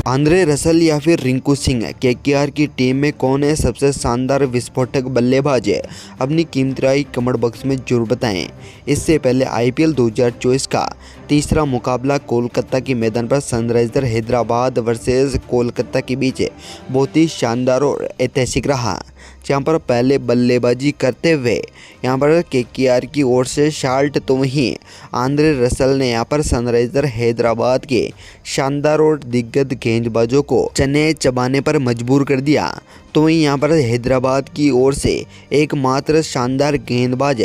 Andre Russell या फिर Rinku Singh, KKR की टीम में कौन है सबसे शानदार विस्फोटक बल्लेबाज है? अपनी कीमती राय कमेंट बॉक्स में जरूर बताएं। इससे पहले आईपीएल 2024 का तीसरा मुकाबला कोलकाता के मैदान पर सनराइजर हैदराबाद वर्सेस कोलकाता के बीच बहुत ही शानदार और ऐतिहासिक रहा, जहाँ पर पहले बल्लेबाजी करते हुए यहाँ पर केकेआर की ओर से शाल्ट तो वहीं आंद्रे रसल ने यहाँ पर सनराइजर हैदराबाद के शानदार और दिग्गज गेंदबाजों को चने चबाने पर मजबूर कर दिया। तो वहीं यहाँ पर हैदराबाद की ओर से एकमात्र शानदार गेंदबाज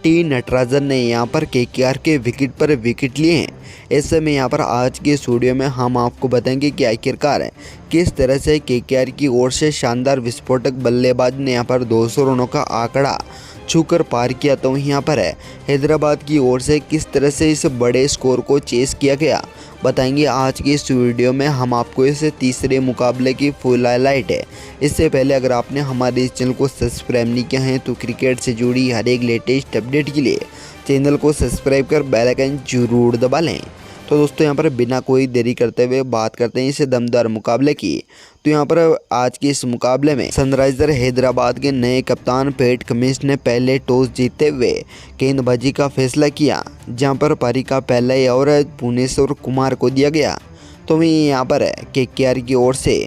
टी नटराजन ने यहाँ पर केकेआर के विकेट पर विकेट लिए हैं। ऐसे में यहाँ पर आज के स्टूडियो में हम आपको बताएंगे कि आखिरकार किस तरह से केकेआर की ओर से शानदार विस्फोटक बल्लेबाज ने यहाँ पर 200 रनों का आंकड़ा छूकर पार किया। तो यहाँ पर हैदराबाद की ओर से किस तरह से इस बड़े स्कोर को चेस किया गया, बताएंगे आज की इस वीडियो में हम आपको इस तीसरे मुकाबले की फुल हाईलाइट है। इससे पहले अगर आपने हमारे इस चैनल को सब्सक्राइब नहीं किया है तो क्रिकेट से जुड़ी हर एक लेटेस्ट अपडेट के लिए चैनल को सब्सक्राइब कर बेल आइकन जरूर दबा लें। तो दोस्तों यहाँ पर बिना कोई देरी करते हुए बात करते हैं इस दमदार मुकाबले की। तो यहाँ पर आज के इस मुकाबले में सनराइजर हैदराबाद के नए कप्तान पैट कमिंस ने पहले टॉस जीतते हुए गेंदबाजी का फैसला किया, जहाँ पर पारी का पहला ओवर भुवनेश्वर कुमार को दिया गया। तो वहीं यहाँ पर केकेआर की ओर से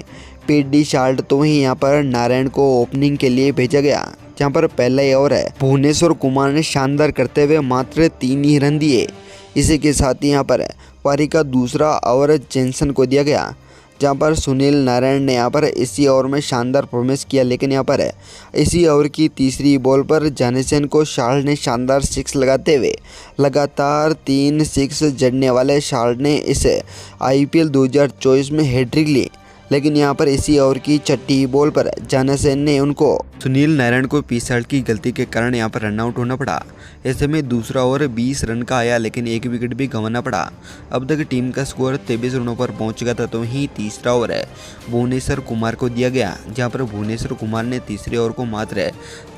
पीडी शाल्ट तो वहीं यहाँ पर नारायण को ओपनिंग के लिए भेजा गया, जहाँ पर पहला ओवर भुवनेश्वर कुमार ने शानदार करते हुए मात्र 3 ही रन दिए। इसी के साथ ही यहाँ पर पारी का दूसरा ओवर जेनसन को दिया गया, जहाँ पर सुनील नारायण ने यहाँ पर इसी ओवर में शानदार परफॉर्मेंस किया। लेकिन यहाँ पर इसी ओवर की तीसरी बॉल पर जानसन को शाल्ट ने शानदार 6 लगाते हुए लगातार 3 6 जड़ने वाले शाल्ट ने इस आईपीएल 2024 में हैट्रिक ली। लेकिन यहाँ पर इसी ओवर की छठी बॉल पर जानसन ने उनको सुनील नारायण को पिछाड़ की गलती के कारण यहाँ पर रन आउट होना पड़ा। ऐसे में दूसरा ओवर 20 रन का आया, लेकिन एक विकेट भी गंवाना पड़ा। अब तक टीम का स्कोर 23 रनों पर पहुंच गया था। तो ही तीसरा ओवर भुवनेश्वर कुमार को दिया गया, जहां पर भुवनेश्वर कुमार ने तीसरे ओवर को मात्र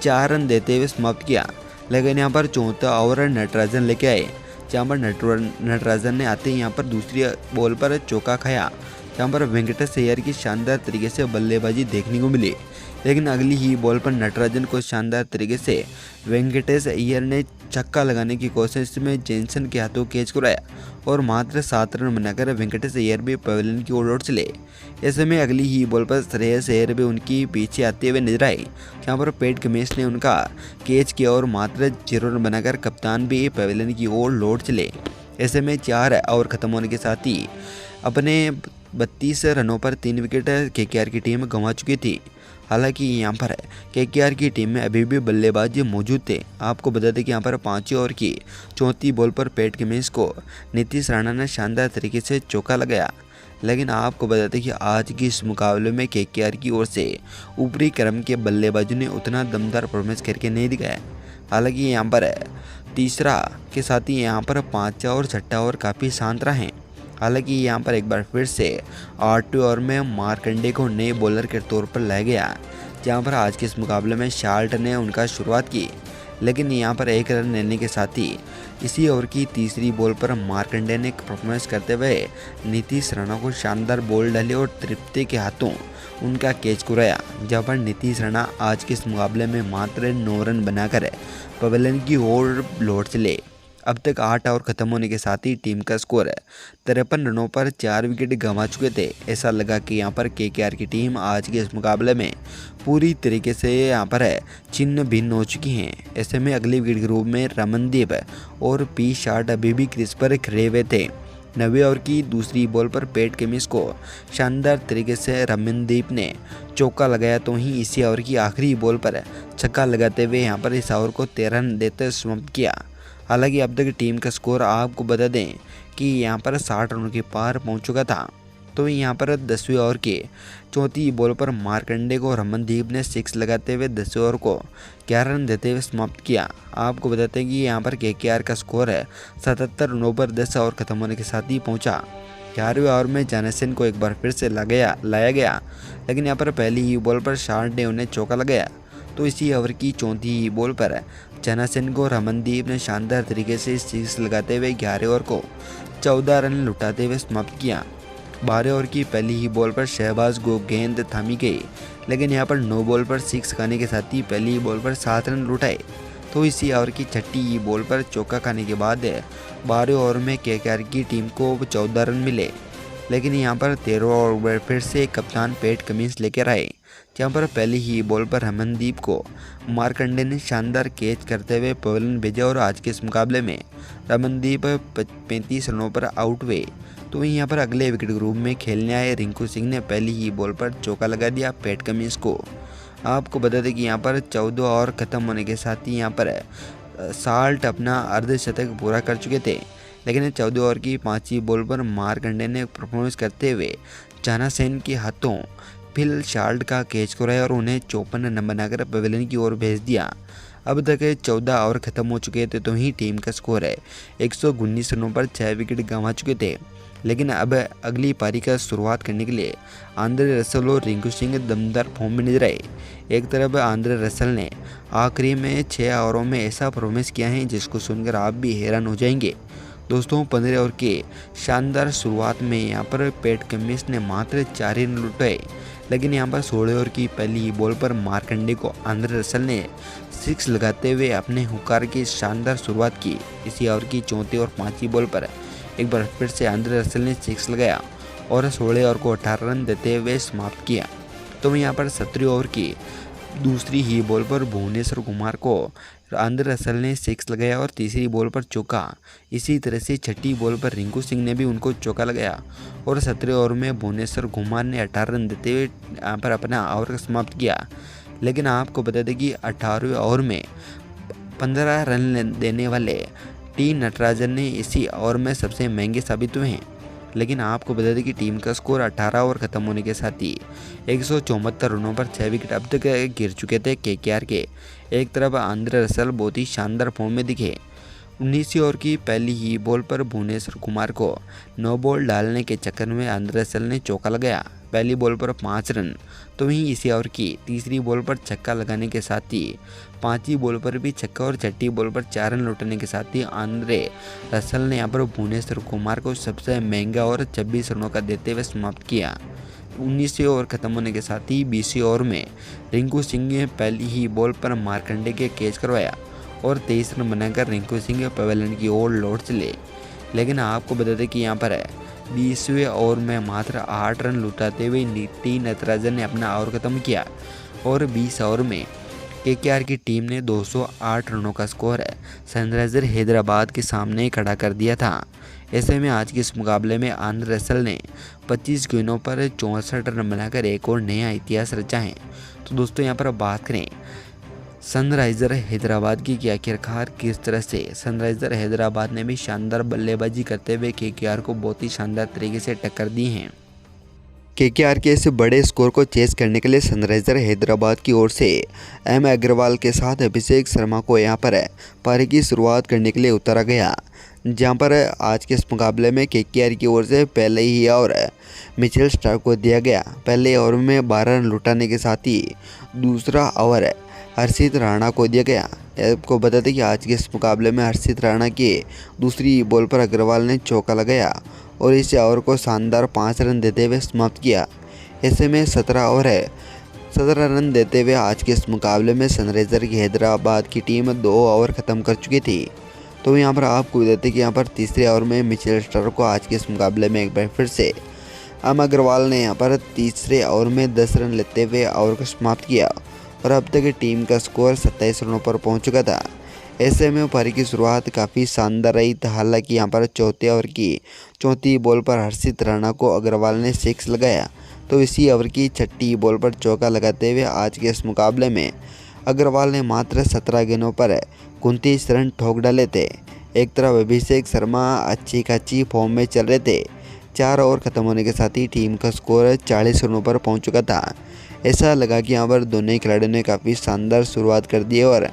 4 रन देते हुए समाप्त किया। लेकिन यहाँ पर चौथा ओवर नटराजन लेके आए, जहाँ पर नटराजन ने आते ही यहाँ पर दूसरी बॉल पर चौका खाया, जहाँ पर वेंकटेश अय्यर की शानदार तरीके से बल्लेबाजी देखने को मिली। लेकिन अगली ही बॉल पर नटराजन को शानदार तरीके से वेंकटेश अय्यर ने छक्का लगाने की कोशिश में जेनसन के हाथों कैच कराया और मात्र 7 रन बनाकर वेंकटेश अय्यर भी पवेलियन की ओर लौट चले। ऐसे में अगली ही बॉल पर श्रेयस अय्यर भी उनकी पीछे आते हुए नजर आए, जहाँ पर पैट कमिंस ने उनका कैच किया और मात्र 0 रन बनाकर कप्तान भी पवेलियन की ओर लौट चले। ऐसे में 4 ओवर खत्म होने के साथ ही अपने 32 रनों पर 3 विकेट केकेआर की टीम गंवा चुकी थी। हालांकि यहाँ पर केकेआर की टीम में अभी भी बल्लेबाज मौजूद थे। आपको बता दें कि यहाँ पर 5 ओवर की चौथी बॉल पर पैट कमिंस को नीतीश राणा ने शानदार तरीके से चौका लगाया। लेकिन आपको बता दें कि आज की इस मुकाबले में केकेआर की ओर से ऊपरी क्रम के बल्लेबाजों ने उतना दमदार परफॉर्मेंस करके नहीं दिखाया। हालांकि यहाँ पर तीसरा के साथ ही यहाँ पर 5 और 6 ओवर काफ़ी शांत रहे। हालांकि यहाँ पर एक बार फिर से 8वें ओवर में मार्कंडे को नए बॉलर के तौर पर लाया गया, जहाँ पर आज के इस मुकाबले में शाल्ट ने उनका शुरुआत की। लेकिन यहाँ पर 1 रन लेने के साथ ही इसी ओवर की तीसरी बॉल पर मार्कंडे ने परफॉर्मेंस करते हुए नीतीश राणा को शानदार बॉल डाली और तृप्ति के हाथों उनका कैच कराया, जहाँ पर नीतीश राणा आज के इस मुकाबले में मात्र 9 रन बनाकर पवेलियन की ओर लौट चले। अब तक 8 ओवर खत्म होने के साथ ही टीम का स्कोर 53 रनों पर 4 विकेट गंवा चुके थे। ऐसा लगा कि यहाँ पर केकेआर की टीम आज के इस मुकाबले में पूरी तरीके से यहाँ पर छिन्न भिन्न हो चुकी हैं। ऐसे में अगले विकेट के रूप में रमनदीप और पी शार्ट अभी भी क्रीज पर खड़े हुए थे। 9वें ओवर की दूसरी बॉल पर पैट कमिंस को शानदार तरीके से रमनदीप ने चौका लगाया। तो ही इसी ओवर की आखिरी बॉल पर छक्का लगाते हुए यहाँ पर इस ओवर को 13 रन देते समाप्त किया। हालांकि अब तक टीम का स्कोर आपको बता दें कि यहाँ पर 60 रनों के पार पहुँच चुका था। तो यहाँ पर 10वें ओवर के चौथी बॉल पर मार्कंडे को रमनदीप ने 6 लगाते हुए 10वें ओवर को 11 रन देते हुए समाप्त किया। आपको बताते हैं कि यहाँ पर केकेआर का स्कोर 77 रनों पर 10 ओवर खत्म होने के साथ ही पहुँचा। 11वें ओवर में जानसन को एक बार फिर से लाया गया, लेकिन यहाँ पर पहली ही बॉल पर शाल्ट ने उन्हें चौका लगाया। तो इसी ओवर की चौथी बॉल पर जानसन को रमनदीप ने शानदार तरीके से 6 लगाते हुए 11 ओवर को 14 रन लुटाते हुए समाप्त किया। 12 ओवर की पहली ही बॉल पर शहबाज को गेंद थामी गई, लेकिन यहाँ पर 9 बॉल पर 6 खाने के साथ ही पहली ही बॉल पर 7 रन लुटाए। तो इसी ओवर की छठी ही बॉल पर चौका खाने के बाद 12 ओवर में केकेआर की टीम को 14 रन मिले, लेकिन यहाँ पर 13 ओवर फिर से कप्तान पैट कमिंस लेकर आए, जहाँ पर पहली ही बॉल पर रमनदीप को मार्कंडे ने शानदार कैच करते हुए पवेलियन भेजा और आज के इस मुकाबले में रमनदीप 35 रनों पर आउट हुए। तो वहीं यहाँ पर अगले विकेट ग्रुप में खेलने आए रिंकू सिंह ने पहली ही बॉल पर चौका लगा दिया पैट कमिंस को। आपको बता दें कि यहाँ पर 14 ओवर खत्म होने के साथ ही यहाँ पर साल्ट अपना अर्धशतक पूरा कर चुके थे, लेकिन 14 ओवर की 5वीं बॉल पर मार्कंडे ने परफॉर्मेंस करते हुए जाना सेन के हाथों फिल शाल्ट का कैच कराया और उन्हें 54 रन बनाकर पवेलियन की ओर भेज दिया। अब तक 14 ओवर खत्म हो चुके थे, तो ही टीम का स्कोर है 119 रनों पर 6 विकेट गंवा चुके थे। लेकिन अब अगली पारी का शुरुआत करने के लिए आंद्रे रसल और रिंकू सिंह दमदार फॉर्म में नजर आए। एक तरफ आंद्रे रसल ने आखिरी में 6 ओवरों में ऐसा परफॉर्मेंस किया है जिसको सुनकर आप भी हैरान हो जाएंगे। दोस्तों 15 ओवर के शानदार शुरुआत में यहाँ पर पैट कमिंस ने मात्र 4 रन लुटाए, लेकिन यहाँ पर 16 ओवर की पहली बॉल पर मार्कंडे को आंद्रे रसल ने 6 लगाते हुए अपने हुकार की शानदार शुरुआत की। इसी ओवर की 34 और 5वीं बॉल पर एक बार फिर से आंद्रे रसल ने 6 लगाया और 16 ओवर को 18 रन देते हुए समाप्त किया। तो वहीं यहाँ पर 17 ओवर की दूसरी ही बॉल पर भुवनेश्वर कुमार को आंद्रे रसल ने 6 लगाया और तीसरी बॉल पर चौका। इसी तरह से छठी बॉल पर रिंकू सिंह ने भी उनको चौका लगाया और 17 ओवर में भुवनेश्वर कुमार ने 18 रन देते हुए यहाँ पर अपना ओवर समाप्त किया। लेकिन आपको बता दें कि 18वें ओवर में 15 रन देने वाले टी नटराजन ने इसी ओवर में सबसे महंगे साबित हुए हैं। लेकिन आपको बता दें कि टीम का स्कोर 18 ओवर खत्म होने के साथ ही 174 रनों पर 6 विकेट अब तक गिर चुके थे केकेआर के। एक तरफ आंद्रे रसल बहुत ही शानदार फॉर्म में दिखे। 19वीं ओवर की पहली ही बॉल पर भुवनेश्वर कुमार को 9 बॉल डालने के चक्कर में आंद्रे रसल ने चौका लगाया, पहली बॉल पर 5 रन। तो वहीं इसी ओवर की तीसरी बॉल पर छक्का लगाने के साथ ही 5वीं बॉल पर भी छक्का और छठी बॉल पर 4 रन लौटने के साथ ही आंद्रे रसल ने यहाँ पर भुवनेश्वर कुमार को सबसे महंगा और 26 रनों का देते हुए समाप्त किया। 19वीं ओवर खत्म होने के साथ ही 20वीं ओवर में रिंकू सिंह ने पहली ही बॉल पर मार्कंडे के कैच करवाया और 23 रन बनाकर रिंकू सिंह पवेलियन की ओर लौट चले। लेकिन आपको बता दें कि यहाँ पर 20वें ओवर में मात्र 8 रन लुटाते हुए टी नटराजन ने अपना ओवर खत्म किया और 20 ओवर में केकेआर की टीम ने 208 रनों का स्कोर सनराइजर हैदराबाद के सामने खड़ा कर दिया था। ऐसे में आज के इस मुकाबले में आंद्रे रसल ने 25 गेंदों पर 64 रन बनाकर एक और नया इतिहास रचा है। तो दोस्तों यहाँ पर बात करें सनराइजर हैदराबाद की कि आखिरकार किस तरह से सनराइजर हैदराबाद ने भी शानदार बल्लेबाजी करते हुए केकेआर को बहुत ही शानदार तरीके से टक्कर दी है। केकेआर के इस बड़े स्कोर को चेस करने के लिए सनराइजर हैदराबाद की ओर से एम अग्रवाल के साथ अभिषेक शर्मा को यहां पर पारी की शुरुआत करने के लिए उतारा गया, जहां पर आज के इस मुकाबले में केकेआर की ओर से पहले ही ओवर मिचेल स्टार्क को दिया गया। पहले ओवर में 12 रन लुटाने के साथ ही दूसरा ओवर हर्षित राणा को दिया गया। आपको बता दें कि आज के इस मुकाबले में हर्षित राणा की दूसरी बॉल पर अग्रवाल ने चौका लगाया और इस ओवर को शानदार 5 रन देते हुए समाप्त किया। ऐसे में 17 रन देते हुए आज के इस मुकाबले में सनराइजर की हैदराबाद की टीम 2 ओवर ख़त्म कर चुकी थी। तो यहाँ पर आपको बताते कि यहाँ पर तीसरे ओवर में मिचेल स्टार्क को आज के इस मुकाबले में एक बार फिर से एम अग्रवाल ने यहाँ पर तीसरे ओवर में 10 रन लेते हुए ओवर को समाप्त किया और अब तक टीम का स्कोर 27 रनों पर पहुंच चुका था। ऐसे में पारी की शुरुआत काफ़ी शानदार रही। हालांकि यहाँ पर चौथे ओवर की चौथी बॉल पर हर्षित राणा को अग्रवाल ने 6 लगाया, तो इसी ओवर की छठी बॉल पर चौका लगाते हुए आज के इस मुकाबले में अग्रवाल ने मात्र 17 गेंदों पर 29 रन ठोक डाले थे। एक तरफ अभिषेक शर्मा अच्छी खासी फॉर्म में चल रहे थे। 4 ओवर खत्म होने के साथ ही टीम का स्कोर 40 रनों पर पहुँच चुका था। ऐसा लगा कि यहाँ पर दोनों ही खिलाड़ियों ने काफ़ी शानदार शुरुआत कर दी है और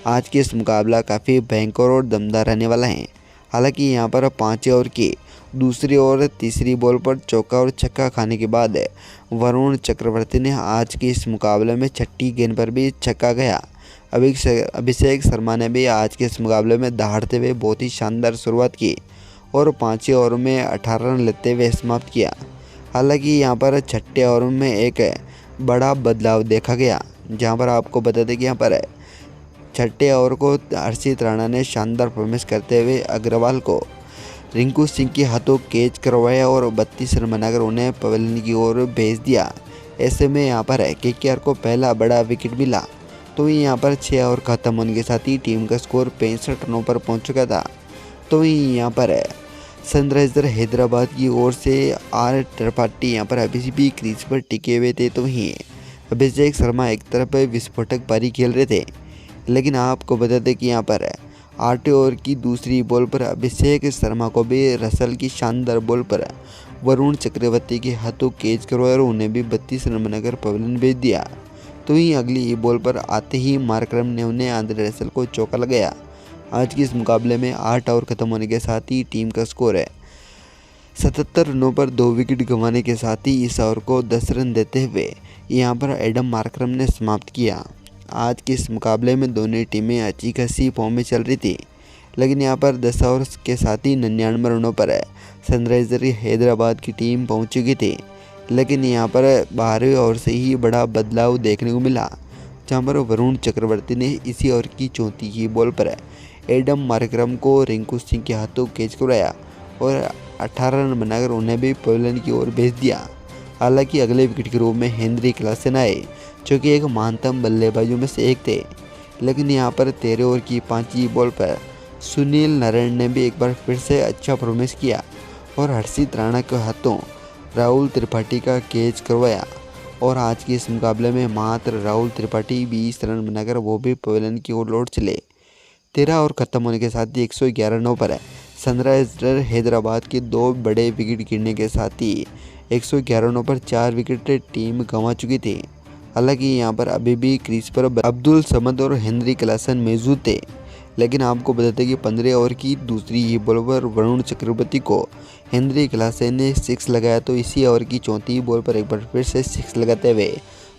आज के इस मुकाबला काफ़ी भयंकर और दमदार रहने वाला है। हालांकि यहाँ पर 5 ओवर की दूसरी और तीसरी बॉल पर चौका और छक्का खाने के बाद वरुण चक्रवर्ती ने आज के इस मुकाबले में छठी गेंद पर भी छक्का गया। अभिषेक शर्मा ने भी आज के इस मुकाबले में दहाड़ते हुए बहुत ही शानदार शुरुआत की और 5वें ओवर में 18 रन लेते हुए समाप्त किया। हालांकि यहाँ पर छठे ओवर में एक बड़ा बदलाव देखा गया, जहाँ पर आपको बता दें कि यहाँ पर छठे ओवर को हर्षित राणा ने शानदार परफॉर्मेंस करते हुए अग्रवाल को रिंकू सिंह के हाथों कैच करवाया और 32 रन बनाकर उन्हें पवेलियन की ओर भेज दिया। ऐसे में यहाँ पर केकेआर को पहला बड़ा विकेट मिला। तो यहाँ पर 6 ओवर खत्म होने के साथ ही टीम का स्कोर 65 रनों पर पहुँच चुका था। तो यहाँ पर सनराइजर हैदराबाद की ओर से आर त्रिपाठी यहाँ पर अभी भी क्रीज पर टिके हुए थे। तो वहीं अभिषेक शर्मा एक तरफ विस्फोटक पारी खेल रहे थे, लेकिन आपको बता दें कि यहाँ पर 8वें ओवर की दूसरी बॉल पर अभिषेक शर्मा को भी रसल की शानदार बॉल पर वरुण चक्रवर्ती के हाथों कैच करवाया और उन्हें भी 32 रन बनाकर पवेलियन भेज दिया। तो ही अगली बॉल पर आते ही मार्करम ने उन्हें आंद्रे रसल को चौका लगाया। आज के इस मुकाबले में 8 ओवर खत्म होने के साथ ही टीम का स्कोर है 77 रनों पर 2 विकेट गंवाने के साथ ही इस ओवर को 10 रन देते हुए यहाँ पर एडम मार्करम ने समाप्त किया। आज के इस मुकाबले में दोनों टीमें अच्छी खासी फॉर्म में चल रही थी, लेकिन यहाँ पर 10 ओवर के साथ ही 99 रनों पर सनराइजर हैदराबाद की टीम पहुँच चुकी थी। लेकिन यहाँ पर 12वें ओवर से ही बड़ा बदलाव देखने को मिला, जहाँ पर वरुण चक्रवर्ती ने इसी ओवर की 34 बॉल पर एडम मार्करम को रिंकू सिंह के हाथों कैच करवाया और 18 रन बनाकर उन्हें भी पवेलियन की ओर भेज दिया। हालांकि अगले विकेट के रूप में हेनरी क्लासन आए, जो कि एक महानतम बल्लेबाजों में से एक थे। लेकिन यहाँ पर 13 ओवर की 5वीं बॉल पर सुनील नारायण ने भी एक बार फिर से अच्छा परफॉर्मेंस किया और हर्षित राणा के हाथों राहुल त्रिपाठी का कैच करवाया। और आज के इस मुकाबले में मात्र राहुल त्रिपाठी 20 रन बनाकर वो भी पवेलियन की ओर लौट चले। 13 ओवर खत्म होने के साथ ही 111 रनों पर सनराइजर हैदराबाद के 2 बड़े विकेट गिरने के साथ ही 111 रनों पर 4 विकेट टीम गंवा चुकी थी। हालांकि यहाँ पर अभी भी क्रीज पर अब्दुल समद और हेनरी क्लासन मौजूद थे, लेकिन आपको बताते कि 15 ओवर की दूसरी बॉल पर वरुण चक्रवर्ती को हेनरी क्लासन ने 6 लगाया। तो इसी ओवर की 34 बॉल पर एक बार फिर से 6 लगाते हुए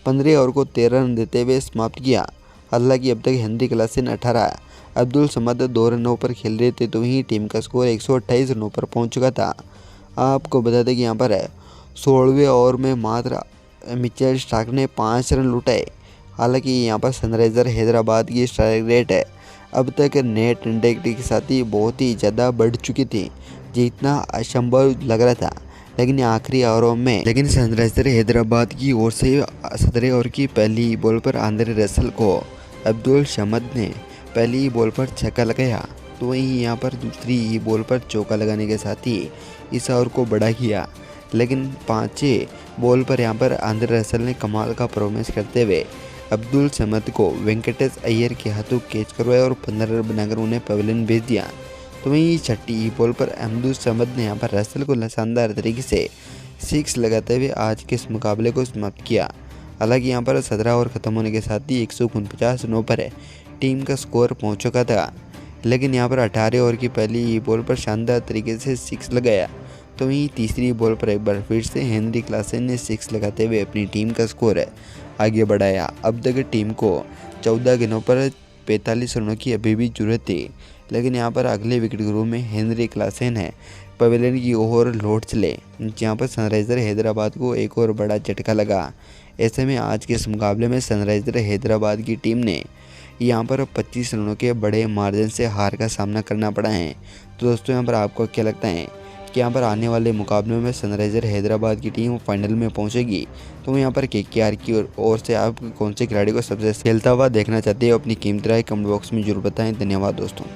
15 ओवर को 13 रन देते हुए समाप्त किया। हालांकि अब तक हेनरी क्लासन 18, अब्दुल समद 2 रनों पर खेल रहे थे। तो वहीं टीम का स्कोर 128 रनों पर पहुंच चुका था। आपको बता दें कि यहाँ पर 16वें ओवर में मात्र मिचेल स्टार्क ने 5 रन लुटाए। हालांकि यहाँ पर सनराइजर हैदराबाद की स्ट्राइक रेट अब तक नेट इंटेग्रिटी के साथ ही बहुत ही ज़्यादा बढ़ चुकी थी, जितना असंभव लग रहा था। लेकिन आखिरी ओवरों में सनराइजर हैदराबाद की ओर से 17 ओवर की पहली बॉल पर आंद्रे रसल को अब्दुल समद ने पहली बॉल पर छक्का लगाया। तो वहीं यहाँ पर दूसरी बॉल पर चौका लगाने के साथ ही इस ओवर को बड़ा किया। लेकिन 5वें बॉल पर यहाँ पर आंद्रे रसल ने कमाल का परफॉर्मेंस करते हुए अब्दुल समद को वेंकटेश अय्यर के हाथों कैच करवाया और 15 रन बनाकर उन्हें पवेलियन भेज दिया। तो वहीं 6ठी बॉल पर अब्दुल समद ने यहाँ पर रसल को शानदार तरीके से 6 लगाते हुए आज के इस मुकाबले को समाप्त किया। हालांकि यहाँ पर 17 ओवर खत्म होने के साथ ही 149 रनों पर टीम का स्कोर पहुँच चुका था। लेकिन यहाँ पर 18 ओवर की पहली बॉल पर शानदार तरीके से 6 लगाया। तो वहीं तीसरी बॉल पर एक बार फिर से हेनरी क्लासन ने 6 लगाते हुए अपनी टीम का स्कोर आगे बढ़ाया। अब तक टीम को 14 गेंदों पर 45 रनों की अभी भी जरूरत थी, लेकिन यहाँ पर अगले विकेट के रूप में हेनरी क्लासन है पवेलियन की ओर लौट चले, जहाँ पर सनराइजर हैदराबाद को एक और बड़ा झटका लगा। ऐसे में आज के इस मुकाबले में सनराइजर हैदराबाद की टीम ने यहाँ पर 25 रनों के बड़े मार्जिन से हार का सामना करना पड़ा है। तो दोस्तों यहाँ पर आपको क्या लगता है कि यहाँ पर आने वाले मुकाबलों में सनराइजर हैदराबाद की टीम फाइनल में पहुँचेगी? तो यहाँ पर केकेआर की ओर से आप कौन से खिलाड़ी को सबसे खेलता हुआ देखना चाहते हो? अपनी कीमती राय कमेंट बॉक्स में जरूर बताएं। धन्यवाद दोस्तों।